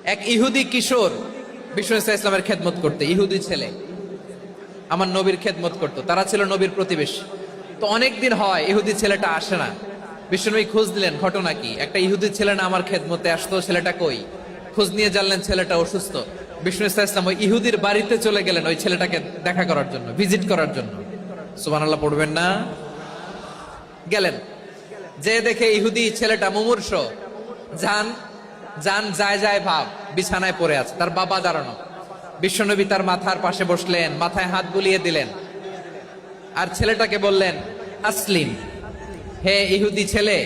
এক ইহুদি কিশোর বিষ্ণু ইসলামের খেদমত করতে, ইহুদি ছেলে আমার নবীর খেদমত করতো, তারা ছিল নবীর প্রতিবেশী। তো অনেক দিন হয় ইহুদি ছেলেটা আসে না। বিশ্বনবী খোঁজ দিলেন, ঘটনা কি? একটা ইহুদি ছেলে না আমার খেদমতে আসতো, ছেলেটা কই? খোঁজ নিয়ে জানলেন ছেলেটা অসুস্থ। বিষ্ণু ইসলাম ওই ইহুদির বাড়িতে চলে গেলেন ওই ছেলেটাকে দেখা করার জন্য, ভিজিট করার জন্য। সুবহানাল্লাহ পড়বেন না? গেলেন, যে দেখে ইহুদি ছেলেটা মুমূর্ষ, জান জান যায় যায় ভাব, বিছানায় পড়ে আছে, তার বাবা দাঁড়ানো। বিশ্বনবী তার মাথার পাশে বসলেন, মাথায় হাত বুলিয়ে দিলেন, আর ছেলেটাকে বললেন, আসলিম, হে ইহুদি ছেলে,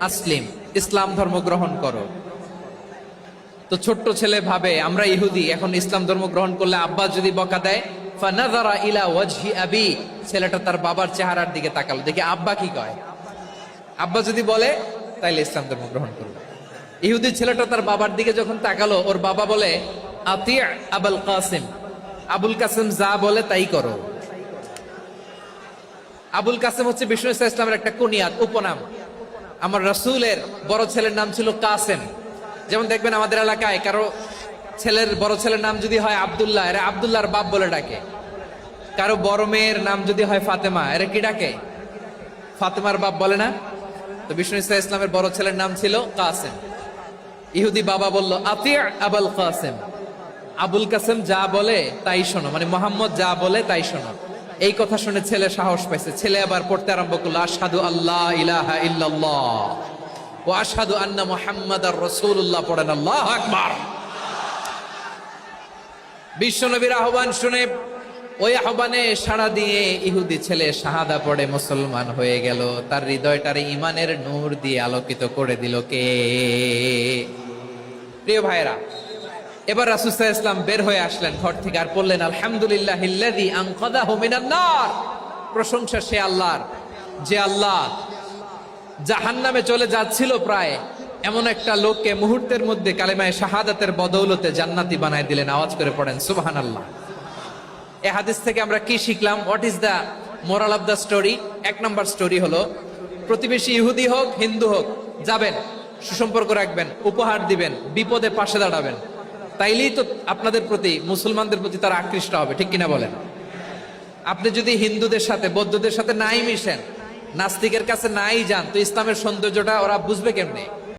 আসলিম, ইসলাম ধর্ম গ্রহণ করো। তো ছোট্ট ছেলে ভাবে আমরা ইহুদি, এখন ইসলাম ধর্ম গ্রহণ করলে আব্বা যদি বকা দেয়, ফানাযারা ইলা ওয়াজহি আবি, ছেলেটা তার বাবার চেহারার দিকে তাকালো, দেখি আব্বা কি কয়। আব্বা যদি বলে তাইলে ইসলাম ধর্ম গ্রহণ করবে। ইহুদি ছেলেটা তার বাবার দিকে যখন তাকালো, ওর বাবা বলে, আতি আবুল কাসিম, আবুল কাসিম যা বলে তাই করো। আবুল কাসিম হচ্ছে বিষ্ণু ইসলামের একটা কুনিয়াত, উপনাম। আমার রাসূলের বড় ছেলের নাম ছিল কাসেম। যেমন দেখবেন আমাদের এলাকায় কারো ছেলের বড় ছেলের নাম যদি হয় আব্দুল্লাহ, এরা আব্দুল্লাহর বাপ বলে ডাকে। কারো বড় মেয়ের নাম যদি হয় ফাতেমা, এরা কি ডাকে? ফাতেমার বাপ বলে না? তো বিষ্ণু ইসলামের বড় ছেলের নাম ছিল কাসেম। ইহুদি বাবা বলল, আতি আবুল কাসেম, আবুল কাসেম যা বলে তাই শোনো, মানে মোহাম্মদ যা বলে তাই শোনো। এই কথা শুনে ছেলে সাহস পাইছে, ছেলে আবার পড়তে আরম্ভ করলো, আশহাদু আল্লাহ ইলাহা ইল্লাল্লাহ ওয়া আশহাদু আন্না মুহাম্মাদার রাসূলুল্লাহ, পড়েন আল্লাহু আকবার। বিশ্বনবীর আহ্বান শুনে, ওই আহ্বানে সাড়া দিয়ে ইহুদি ছেলে শাহাদা পড়ে মুসলমান হয়ে গেল। তার হৃদয়টারে ইমানের নূর দিয়ে আলোকিত করে দিল কে? প্রিয় ভাইরা, এবার রাসূল সাল্লাল্লাহু আলাইহি ওয়াসাল্লাম বের হয়ে আসলেন ঘর থেকে, আর বললেন, আলহামদুলিল্লাহিল্লাযী আনকাযাহু মিনান নার, প্রশংসা সে আল্লাহর, যে আল্লাহ জাহান্নামে চলে যাচ্ছিল প্রায় এমন একটা লোককে মুহূর্তের মধ্যে কালেমায়ে শাহাদাতের বদৌলতে জান্নাতি বানায় দিলেন। আওয়াজ করে পড়েন সুবহানাল্লাহ। এই হাদিস থেকে আমরা কি শিখলাম? What is the moral of the story? এক নম্বর স্টোরি হলো, প্রতিবেশী ইহুদি হোক হিন্দু হোক, যাবেন, সুসম্পর্ক রাখবেন, উপহার দিবেন, বিপদে পাশে দাঁড়াবেন, তাইলেই তো আপনাদের প্রতি, মুসলমানদের প্রতি তারা আকৃষ্ট হবে, ঠিক কিনা বলেন? আপনি যদি হিন্দুদের সাথে বৌদ্ধদের সাথে নাই মিশেন, নাস্তিকের কাছে নাই যান, তো ইসলামের সৌন্দর্যটা ওরা বুঝবে কেমনে?